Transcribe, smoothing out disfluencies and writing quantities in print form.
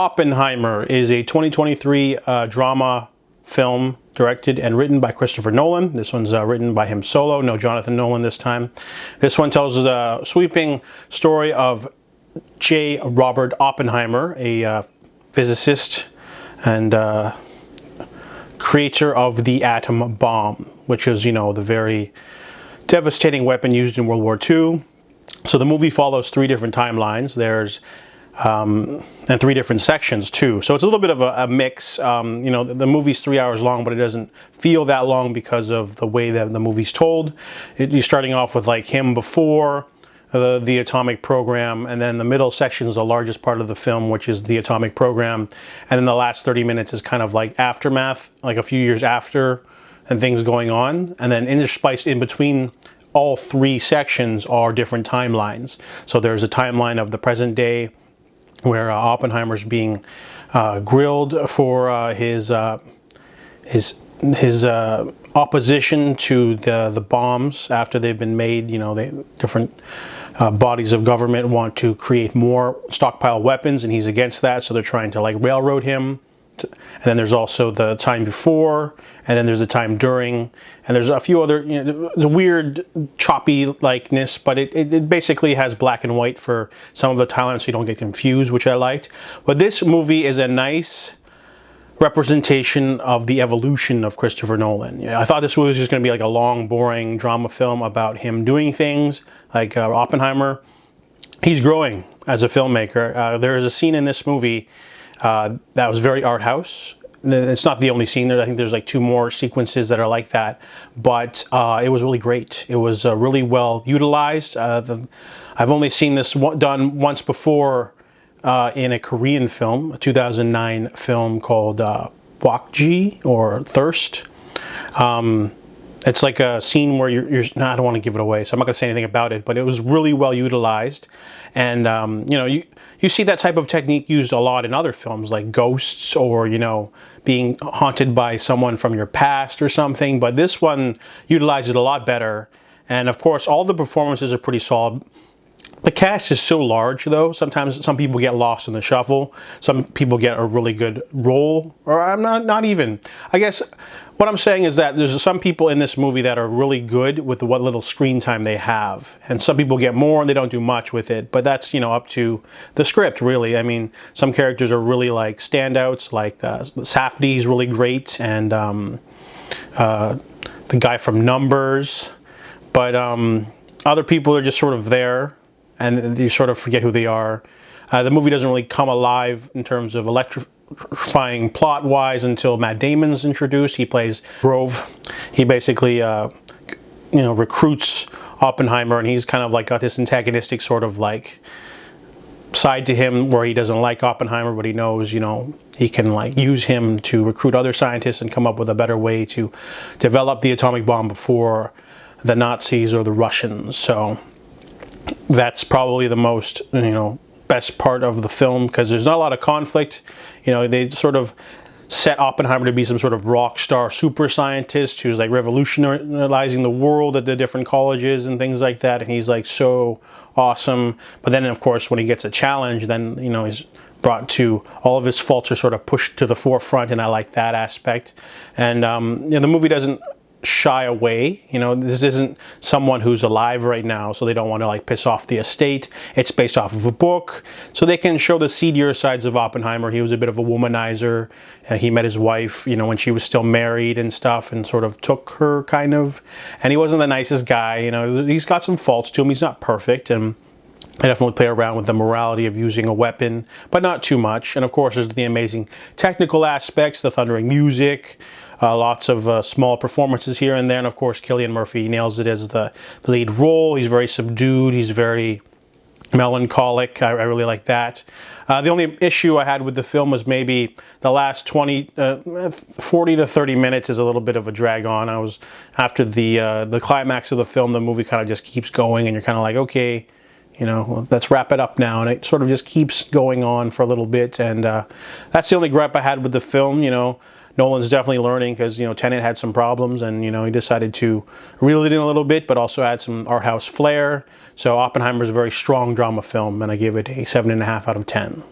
Oppenheimer is a 2023 drama film directed and written by Christopher Nolan. This one's written by him solo, no Jonathan Nolan this time. This one tells the sweeping story of J. Robert Oppenheimer, a physicist and creator of the atom bomb, which is, you know, the very devastating weapon used in World War II. So the movie follows three different timelines. There's and three different sections too. So it's a little bit of a mix. You know, the movie's 3 hours long, but it doesn't feel that long because of the way that the movie's told. You're starting off with like him before the atomic program, and then the middle section is the largest part of the film, which is the atomic program, and then the last 30 minutes is kind of like aftermath, like a few years after and things going on, and then interspiced in between all three sections are different timelines. So there's a timeline of the present day where Oppenheimer's being grilled for his opposition to the bombs after they've been made. You know, different bodies of government want to create more stockpile weapons, and he's against that, so they're trying to like railroad him. And then there's also the time before, and then there's the time during, and there's a few other, you know, there's a weird choppy likeness, but it basically has black and white for some of the timelines so you don't get confused, which I liked. But this movie is a nice representation of the evolution of Christopher Nolan. I thought this was just going to be like a long, boring drama film about him doing things like Oppenheimer. He's growing as a filmmaker. There is a scene in this movie that was very art house. It's not the only scene there. I think there's like two more sequences that are like that, but it was really great. It was really well utilized. I've only seen this done once before in a Korean film, a 2009 film called Wakji, or Thirst. It's like a scene where no, I don't want to give it away, so I'm not going to say anything about it, but it was really well utilized. And, you know, you see that type of technique used a lot in other films like Ghosts, or, you know, being haunted by someone from your past or something. But this one utilized it a lot better. And of course, all the performances are pretty solid. The cast is so large, though. Sometimes some people get lost in the shuffle. Some people get a really good role, or I'm not even. I guess what I'm saying is that there's some people in this movie that are really good with what little screen time they have, and some people get more and they don't do much with it. But that's, you know, up to the script, really. I mean, some characters are really like standouts, like Safdie is really great, and the guy from Numbers. But other people are just sort of there, and you sort of forget who they are. The movie doesn't really come alive in terms of electrifying plot-wise until Matt Damon's introduced. He plays Grove. He basically, you know, recruits Oppenheimer, and he's kind of like got this antagonistic sort of like side to him where he doesn't like Oppenheimer, but he knows, you know, he can like use him to recruit other scientists and come up with a better way to develop the atomic bomb before the Nazis or the Russians. So that's probably the most, you know, best part of the film, because there's not a lot of conflict. You know, they sort of set Oppenheimer to be some sort of rock star super scientist who's like revolutionizing the world at the different colleges and things like that, and he's like so awesome. But then of course when he gets a challenge, then, you know, he's brought to, all of his faults are sort of pushed to the forefront, and I like that aspect. And you know, the movie doesn't shy away. You know, this isn't someone who's alive right now, so they don't want to like piss off the estate. It's based off of a book, so they can show the seedier sides of Oppenheimer. He was a bit of a womanizer. He met his wife, you know, when she was still married and stuff, and sort of took her kind of, and he wasn't the nicest guy. You know, he's got some faults to him. He's not perfect, and I definitely play around with the morality of using a weapon, but not too much. And of course, there's the amazing technical aspects, the thundering music, lots of small performances here and there. And of course, Cillian Murphy nails it as the lead role. He's very subdued. He's very melancholic. I really like that. The only issue I had with the film was maybe the last 40 to 30 minutes is a little bit of a drag on. After the climax of the film, the movie kind of just keeps going, and you're kind of like, okay, you know, well, let's wrap it up now. And it sort of just keeps going on for a little bit. And that's the only gripe I had with the film. You know, Nolan's definitely learning, because, you know, Tenet had some problems, and, you know, he decided to reel it in a little bit, but also add some art house flair. So Oppenheimer is a very strong drama film, and I give it a 7.5 out of 10.